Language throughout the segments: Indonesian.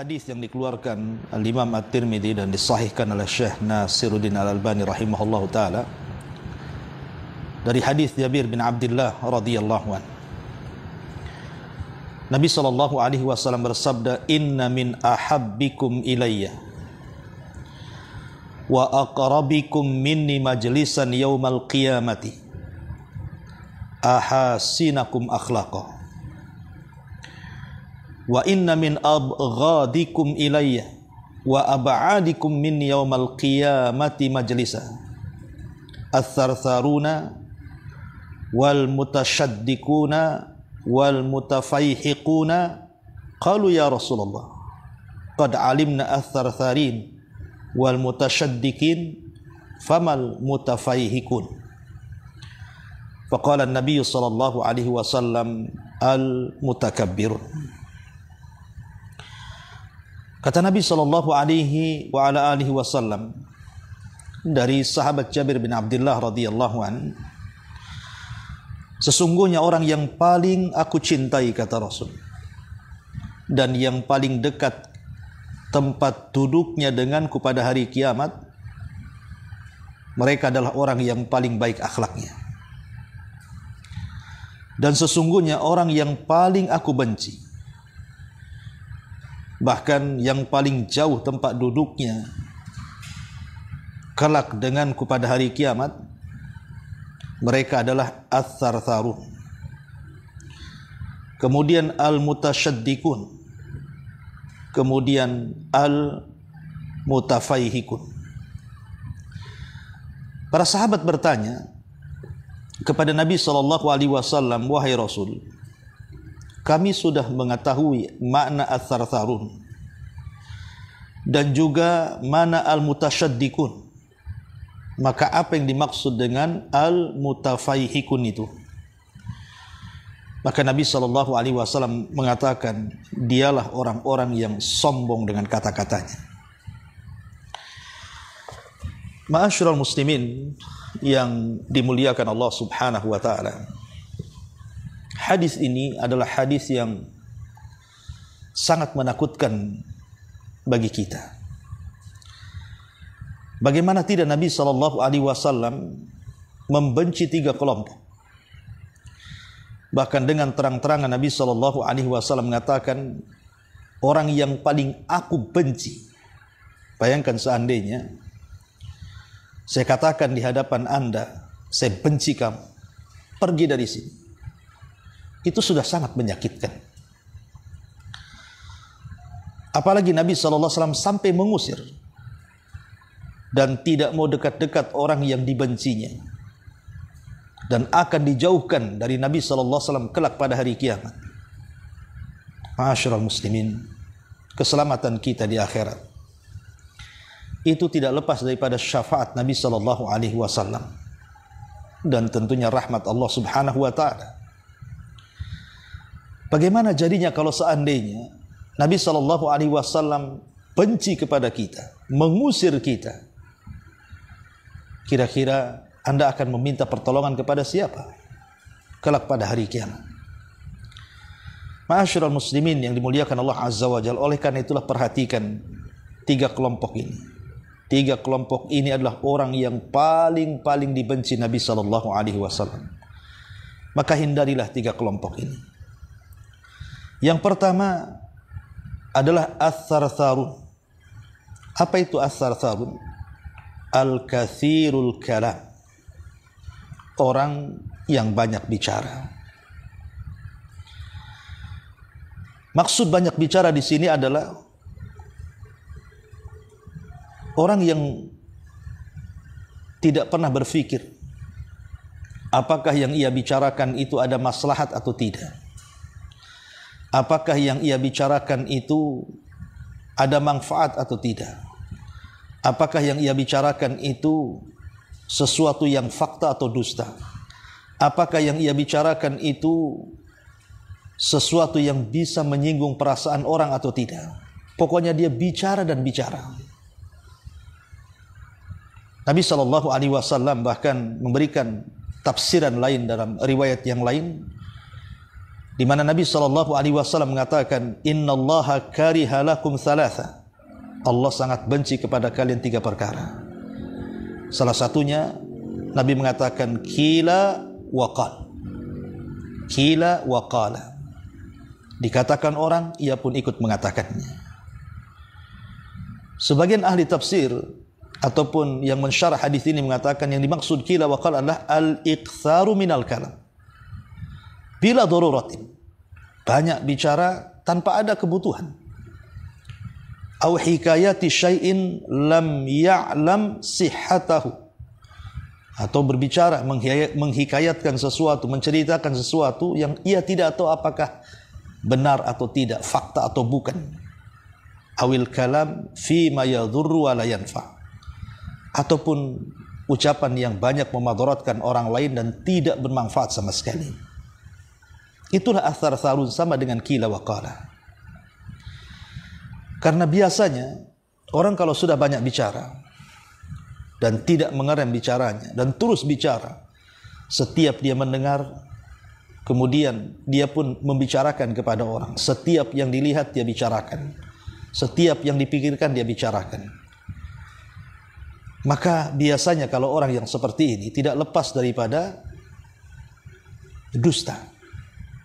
hadis yang dikeluarkan Al-Imam At-Tirmidzi dan disahihkan oleh Syekh Nasiruddin Al-Albani rahimahullahu taala dari hadis Jabir bin Abdullah radhiyallahu anhu. Nabi sallallahu alaihi wasallam bersabda, "Inna min ahabbikum ilayya wa aqrabikum minni majlisan yaumal qiyamati ahasinakum akhlaqa wa inna min abghadikum ilayya wa ab'adikum minni yaumal qiyamati majlisa ats-tsartsaruna wal mutasyaddiquna wal mutafayhiquna." Qalu ya Rasulullah, qad alimna ats-tsartsarin wal mutasyaddiqin famal mutafayhiqun. Faqala an-nabiy sallallahu alaihi wasallam, al mutakabbir. Kata Nabi sallallahu alaihi wa ala alihi wasallam dari sahabat Jabir bin Abdullah radhiyallahu an, sesungguhnya orang yang paling aku cintai, kata Rasul, dan yang paling dekat tempat duduknya denganku pada hari kiamat, mereka adalah orang yang paling baik akhlaknya. Dan sesungguhnya orang yang paling aku benci, bahkan yang paling jauh tempat duduknya kelak denganku pada hari kiamat, mereka adalah ats-tsartsarun, kemudian al-mutasyaddiqun, kemudian al-mutafayhiqun. Para sahabat bertanya kepada Nabi sallallahu alaihi wasallam, "Wahai Rasul, kami sudah mengetahui makna ats-tsartsarun dan juga mana al-mutasyaddiqun. Maka apa yang dimaksud dengan al-mutafayhiqun itu?" Maka Nabi sallallahu alaihi wasallam mengatakan, dialah orang-orang yang sombong dengan kata-katanya. Ma'asyiral muslimin yang dimuliakan Allah Subhanahu wa taala, hadis ini adalah hadis yang sangat menakutkan bagi kita. Bagaimana tidak Nabi sallallahu alaihi wasallam membenci tiga kelompok. Bahkan dengan terang-terangan Nabi sallallahu alaihi wasallam mengatakan, orang yang paling aku benci. Bayangkan seandainya saya katakan di hadapan Anda, saya benci kamu, pergi dari sini. Itu sudah sangat menyakitkan. Apalagi Nabi SAW sampai mengusir dan tidak mau dekat-dekat orang yang dibencinya, dan akan dijauhkan dari Nabi SAW kelak pada hari kiamat. Ma'asyiral muslimin, keselamatan kita di akhirat itu tidak lepas daripada syafaat Nabi sallallahu alaihi wasallam dan tentunya rahmat Allah Subhanahu wa taala. Bagaimana jadinya kalau seandainya Nabi sallallahu alaihi wasallam benci kepada kita, mengusir kita? Kira-kira Anda akan meminta pertolongan kepada siapa kelak pada hari kiamat? Ma'asyiral muslimin yang dimuliakan Allah Azza wa Jalla, oleh karena itulah perhatikan tiga kelompok ini. Tiga kelompok ini adalah orang yang paling dibenci Nabi sallallahu alaihi wasallam. Maka hindarilah tiga kelompok ini. Yang pertama adalah ats-tsartsarun. Apa itu ats-tsartsarun? Al-katsirul kalam. Orang yang banyak bicara. Maksud banyak bicara di sini adalah orang yang tidak pernah berpikir apakah yang ia bicarakan itu ada maslahat atau tidak. Apakah yang ia bicarakan itu ada manfaat atau tidak. Apakah yang ia bicarakan itu sesuatu yang fakta atau dusta. Apakah yang ia bicarakan itu sesuatu yang bisa menyinggung perasaan orang atau tidak. Pokoknya dia bicara dan bicara. Nabi sallallahu alaihi wasallam bahkan memberikan tafsiran lain dalam riwayat yang lain di mana Nabi SAW mengatakan, innallaha kariha lakum thalatha. Allah sangat benci kepada kalian 3 perkara. Salah satunya Nabi mengatakan qila wa qal. Qila wa qala. Dikatakan orang, ia pun ikut mengatakannya. Sebagian ahli tafsir ataupun yang mensyarah hadis ini mengatakan yang dimaksud qila wa qala adalah al-iktsaru minal kalam bila daruratin, banyak bicara tanpa ada kebutuhan. Au hikayati syai'in lam ya'lam sihhatahu, atau berbicara menghikayatkan sesuatu, menceritakan sesuatu yang ia tidak tahu apakah benar atau tidak, fakta atau bukan. Awil kalam fi ma yadhurru wa la yanfa, ataupun ucapan yang banyak memadaratkan orang lain dan tidak bermanfaat sama sekali. Itulah athar tharun, sama dengan qila wa qala. Karena biasanya orang kalau sudah banyak bicara dan tidak mengerem bicaranya dan terus bicara, setiap dia mendengar kemudian dia pun membicarakan kepada orang. Setiap yang dilihat dia bicarakan, setiap yang dipikirkan dia bicarakan. Maka biasanya kalau orang yang seperti ini tidak lepas daripada dusta.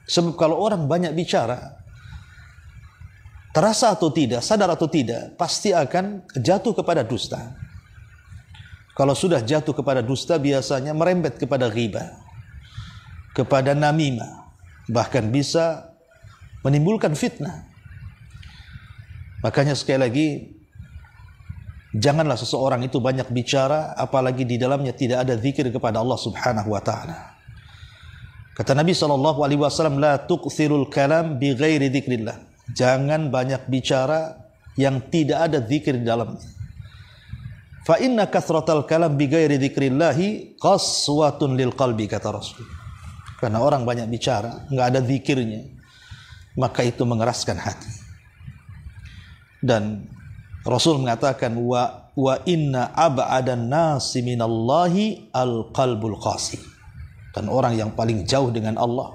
Sebab kalau orang banyak bicara, terasa atau tidak, sadar atau tidak, pasti akan jatuh kepada dusta. Kalau sudah jatuh kepada dusta, biasanya merembet kepada ghibah, kepada namimah, bahkan bisa menimbulkan fitnah. Makanya sekali lagi, janganlah seseorang itu banyak bicara, apalagi di dalamnya tidak ada zikir kepada Allah Subhanahu wa ta'ala. Kata Nabi SAW, la tuqthirul kalam bi ghairi dzikrillah. Jangan banyak bicara yang tidak ada zikir di dalamnya. Fa inna kathratal kalam bi ghairi dzikrillahi qaswatun lil qalbi, kata Rasul. Karena orang banyak bicara, enggak ada zikirnya, maka itu mengeraskan hati. Dan Rasul mengatakan wa inna ab'adan nasi minallahi al-qalbul qasi. Dan orang yang paling jauh dengan Allah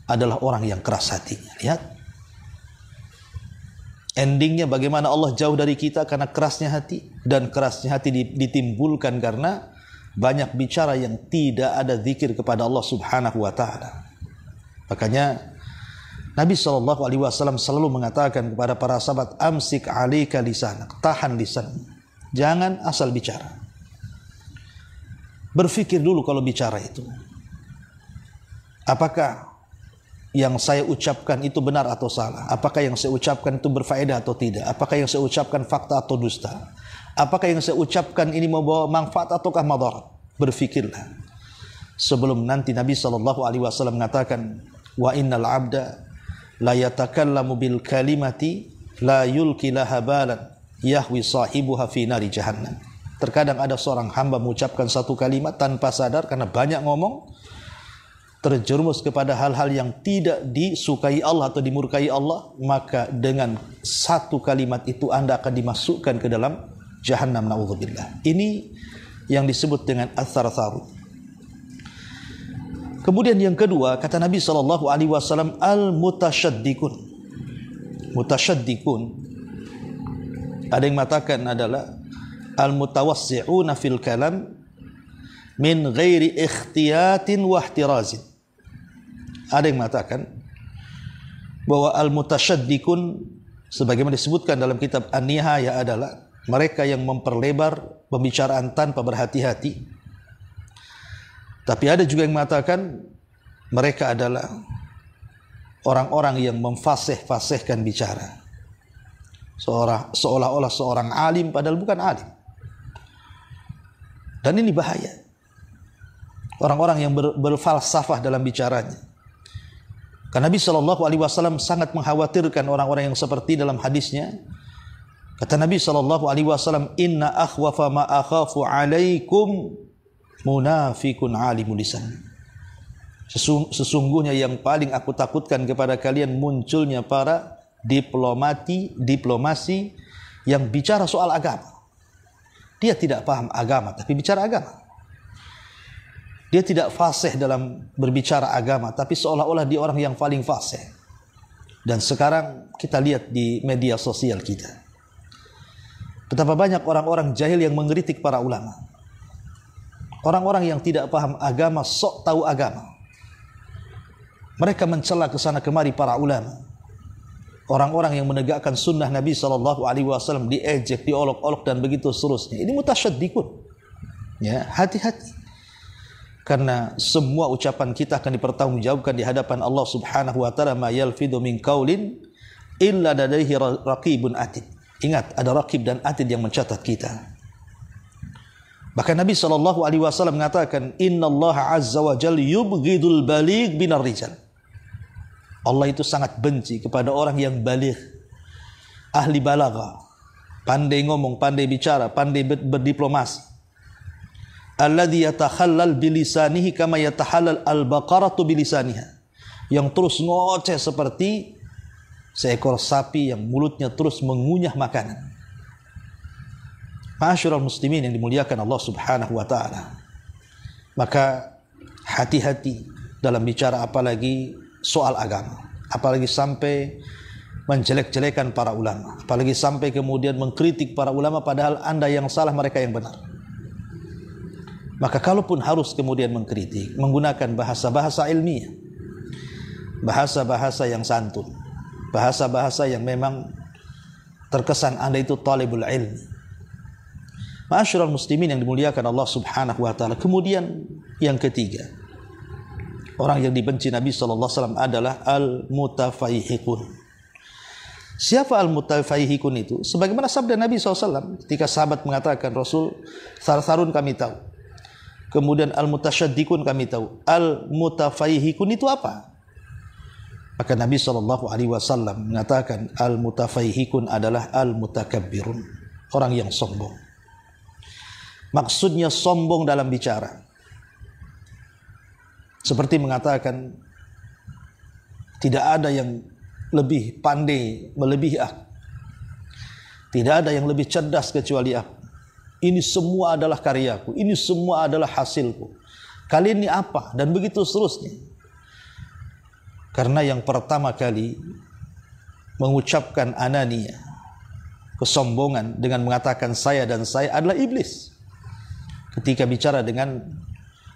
adalah orang yang keras hatinya. Lihat endingnya bagaimana Allah jauh dari kita, karena kerasnya hati. Dan kerasnya hati ditimbulkan karena banyak bicara yang tidak ada zikir kepada Allah Subhanahu wa ta'ala. Makanya Nabi SAW selalu mengatakan kepada para sahabat, amsik alika lisanak, tahan lisan, jangan asal bicara. Berfikir dulu kalau bicara itu, apakah yang saya ucapkan itu benar atau salah? Apakah yang saya ucapkan itu berfaedah atau tidak? Apakah yang saya ucapkan fakta atau dusta? Apakah yang saya ucapkan ini membawa manfaat ataukah madarat? Berfikirlah sebelum nanti. Nabi SAW mengatakan, wa innal abda la yatakallamu bil kalimati la yulki laha balan yahwi sahibuha fi nari jahannam. Terkadang ada seorang hamba mengucapkan satu kalimat tanpa sadar, karena banyak ngomong, terjerumus kepada hal-hal yang tidak disukai Allah atau dimurkai Allah, maka dengan satu kalimat itu Anda akan dimasukkan ke dalam jahannam, na'udzubillah. Ini yang disebut dengan athar tharud. Kemudian yang kedua, kata Nabi SAW, al-mutasyaddiqun. Mutasyaddiqun, ada yang mengatakan adalah al-mutawassi'una fil kalam min ghairi ikhtiyatin wa ihtirazin. Ada yang mengatakan bahwa al-mutasyaddiqun, sebagaimana disebutkan dalam kitab An-Nihayah, adalah mereka yang memperlebar pembicaraan tanpa berhati-hati. Tapi ada juga yang mengatakan mereka adalah orang-orang yang memfasih-fasihkan bicara, seolah-olah seorang alim padahal bukan alim. Dan ini bahaya. Orang-orang yang berfalsafah dalam bicaranya. Karena Nabi SAW sangat mengkhawatirkan orang-orang yang seperti dalam hadisnya. Kata Nabi SAW, inna akhwafa ma akhafu alaikum munafikun alimul lisan. Sesungguhnya yang paling aku takutkan kepada kalian munculnya para diplomasi yang bicara soal agama. Dia tidak paham agama, tapi bicara agama. Dia tidak fasih dalam berbicara agama, tapi seolah-olah dia orang yang paling fasih. Dan sekarang kita lihat di media sosial kita, betapa banyak orang-orang jahil yang mengkritik para ulama. Orang-orang yang tidak paham agama, sok tahu agama. Mereka mencela ke sana kemari para ulama. Orang-orang yang menegakkan sunnah Nabi SAW diejek, diolok-olok dan begitu seterusnya. Ini mutasyaddiqun. Ya, hati-hati. Karena semua ucapan kita akan dipertanggungjawabkan di hadapan Allah Subhanahu wa taala. Ma yalfidu min qaulin illa ladaihi raqibun atid. Ingat, ada raqib dan atid yang mencatat kita. Bahkan Nabi SAW mengatakan, Innallaha azza wa jalla yubghidul baligh binar rijal. Allah itu sangat benci kepada orang yang baligh, ahli balaghah, pandai ngomong, pandai bicara, pandai berdiplomasi. Alladzi yatakhallal bilisanihi kama yatakhallal al-baqaratu bilisaniha. Yang terus ngoceh seperti seekor sapi yang mulutnya terus mengunyah makanan. Ma'asyiral muslimin yang dimuliakan Allah Subhanahu wa taala. Maka hati-hati dalam bicara, apalagi soal agama, apalagi sampai menjelek-jelekan para ulama, apalagi sampai kemudian mengkritik para ulama padahal Anda yang salah, mereka yang benar. Maka kalaupun harus kemudian mengkritik, menggunakan bahasa-bahasa ilmiah, bahasa-bahasa yang santun, bahasa-bahasa yang memang terkesan Anda itu talibul ilmi. Ma'asyiral muslimin yang dimuliakan Allah Subhanahu wa taala. Kemudian yang ketiga, orang yang dibenci Nabi SAW adalah al-mutafaihiqun. Siapa al-mutafaihiqun itu? Sebagaimana sabda Nabi SAW ketika sahabat mengatakan, Rasul, sarun kami tahu. Kemudian al-mutasyaddiqun kami tahu. Al-mutafaihiqun itu apa? Maka Nabi SAW mengatakan, al-mutafaihiqun adalah al-mutakabbirun, orang yang sombong. Maksudnya sombong dalam bicara. Seperti mengatakan, tidak ada yang lebih pandai melebihi aku. Tidak ada yang lebih cerdas kecuali aku. Ini semua adalah karyaku. Ini semua adalah hasilku. Kalian ini apa? Dan begitu seterusnya. Karena yang pertama kali mengucapkan anania, kesombongan dengan mengatakan saya dan saya adalah iblis. Ketika bicara dengan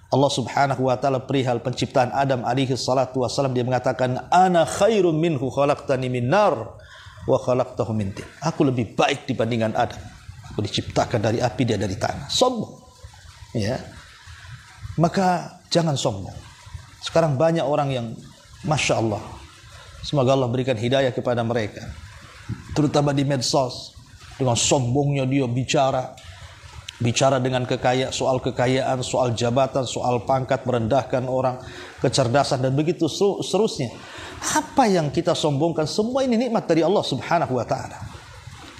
Allah Subhanahu wa taala perihal penciptaan Adam alaihi salatu wasallam, dia mengatakan, ana khairum minhu khalaqtani min nar wa khalaqtahu min tin. Aku lebih baik dibandingkan Adam. Aku diciptakan dari api, dia dari tanah. Sombong. Ya. Maka jangan sombong. Sekarang banyak orang yang Masya Allah, semoga Allah berikan hidayah kepada mereka, terutama di medsos. Dengan sombongnya dia bicara dengan soal kekayaan, soal jabatan, soal pangkat, merendahkan orang, kecerdasan dan begitu seterusnya. Apa yang kita sombongkan, semua ini nikmat dari Allah Subhanahu wa taala.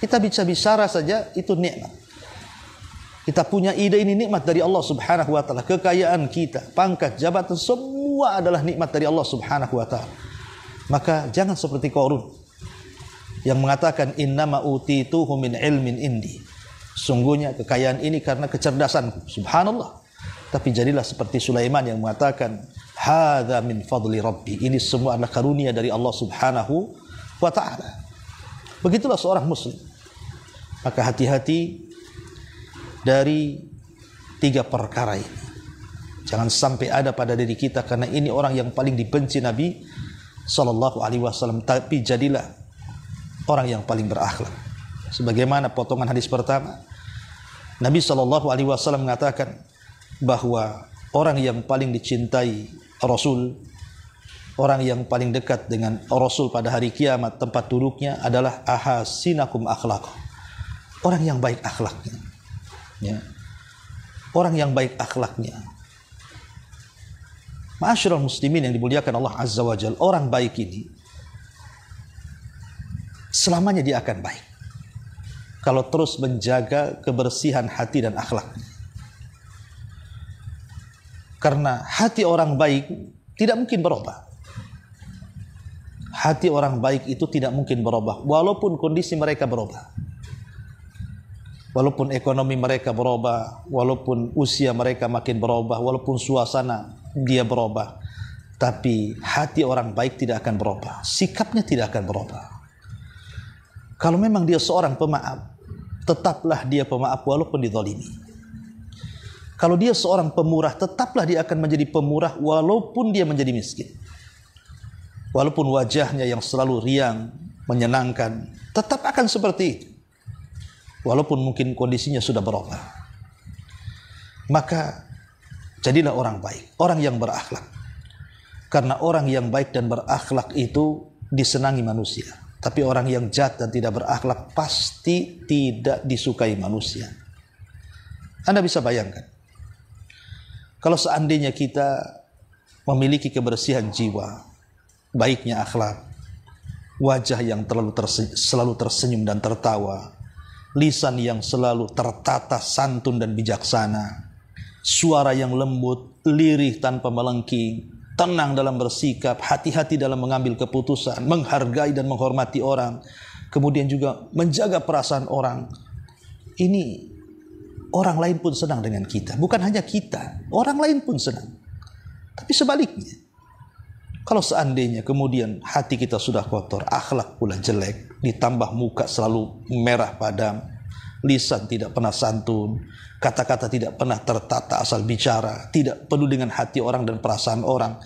Kita bicara saja itu nikmat. Kita punya ide, ini nikmat dari Allah Subhanahu wa taala. Kekayaan kita, pangkat, jabatan, semua adalah nikmat dari Allah Subhanahu wa taala. Maka jangan seperti Qarun yang mengatakan, innama utituhu min ilmin indi. Sungguhnya kekayaan ini karena kecerdasanku. Subhanallah. Tapi jadilah seperti Sulaiman yang mengatakan, hadza min fadli rabbi. Ini semua adalah karunia dari Allah Subhanahu wa taala. Begitulah seorang muslim. Maka hati-hati dari tiga perkara ini. Jangan sampai ada pada diri kita, karena ini orang yang paling dibenci Nabi sallallahu alaihi wasallam. Tapi jadilah orang yang paling berakhlak. Sebagaimana potongan hadis pertama, Nabi sallallahu alaihi wasallam mengatakan bahwa orang yang paling dicintai Rasul, orang yang paling dekat dengan Rasul pada hari kiamat, tempat duduknya adalah ahasinakum akhlaq. Orang yang baik akhlaknya. Ya. Orang yang baik akhlaknya. Ma'asyiral muslimin yang dimuliakan Allah Azza wa Jalla, orang baik ini selamanya dia akan baik kalau terus menjaga kebersihan hati dan akhlaknya. Karena hati orang baik tidak mungkin berubah. Hati orang baik itu tidak mungkin berubah walaupun kondisi mereka berubah. walaupun ekonomi mereka berubah, walaupun usia mereka makin berubah, walaupun suasana dia berubah, tapi hati orang baik tidak akan berubah, sikapnya tidak akan berubah. Kalau memang dia seorang pemaaf, tetaplah dia pemaaf walaupun dizalimi. Kalau dia seorang pemurah, tetaplah dia akan menjadi pemurah walaupun dia menjadi miskin. Walaupun wajahnya yang selalu riang, menyenangkan, tetap akan seperti itu. Walaupun mungkin kondisinya sudah berubah. Maka jadilah orang baik, orang yang berakhlak. Karena orang yang baik dan berakhlak itu disenangi manusia. Tapi orang yang jahat dan tidak berakhlak pasti tidak disukai manusia. Anda bisa bayangkan, kalau seandainya kita memiliki kebersihan jiwa, baiknya akhlak, wajah yang selalu tersenyum dan tertawa, lisan yang selalu tertata santun dan bijaksana, suara yang lembut, lirih tanpa melengking, tenang dalam bersikap, hati-hati dalam mengambil keputusan, menghargai dan menghormati orang, kemudian juga menjaga perasaan orang. Ini orang lain pun senang dengan kita. Bukan hanya kita, orang lain pun senang. Tapi sebaliknya, kalau seandainya kemudian hati kita sudah kotor, akhlak pula jelek, ditambah muka selalu merah padam, lisan tidak pernah santun, kata-kata tidak pernah tertata asal bicara, tidak peduli dengan hati orang dan perasaan orang,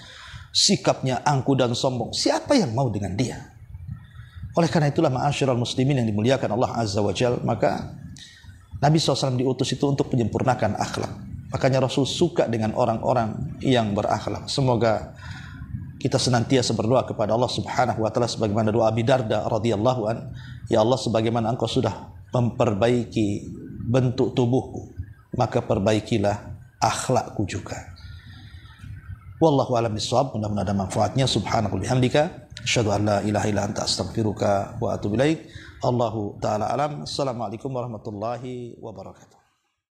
sikapnya angkuh dan sombong, siapa yang mau dengan dia? Oleh karena itulah ma'asyiral muslimin yang dimuliakan Allah Azza wa Jalla, maka Nabi SAW diutus itu untuk menyempurnakan akhlak. Makanya Rasul suka dengan orang-orang yang berakhlak. Semoga kita senantiasa berdoa kepada Allah Subhanahu wa taala sebagaimana doa Abi Darda radhiyallahu an, ya Allah, sebagaimana Engkau sudah memperbaiki bentuk tubuhku, maka perbaikilah akhlakku juga. Wallahu a'lam bishawab. Mudah-mudahan ada manfaatnya. Subhanaka bihamdika asyhadu an la ilaha illa anta astaghfiruka wa atubu ilaik. Allahu taala alam. Assalamualaikum warahmatullahi wabarakatuh.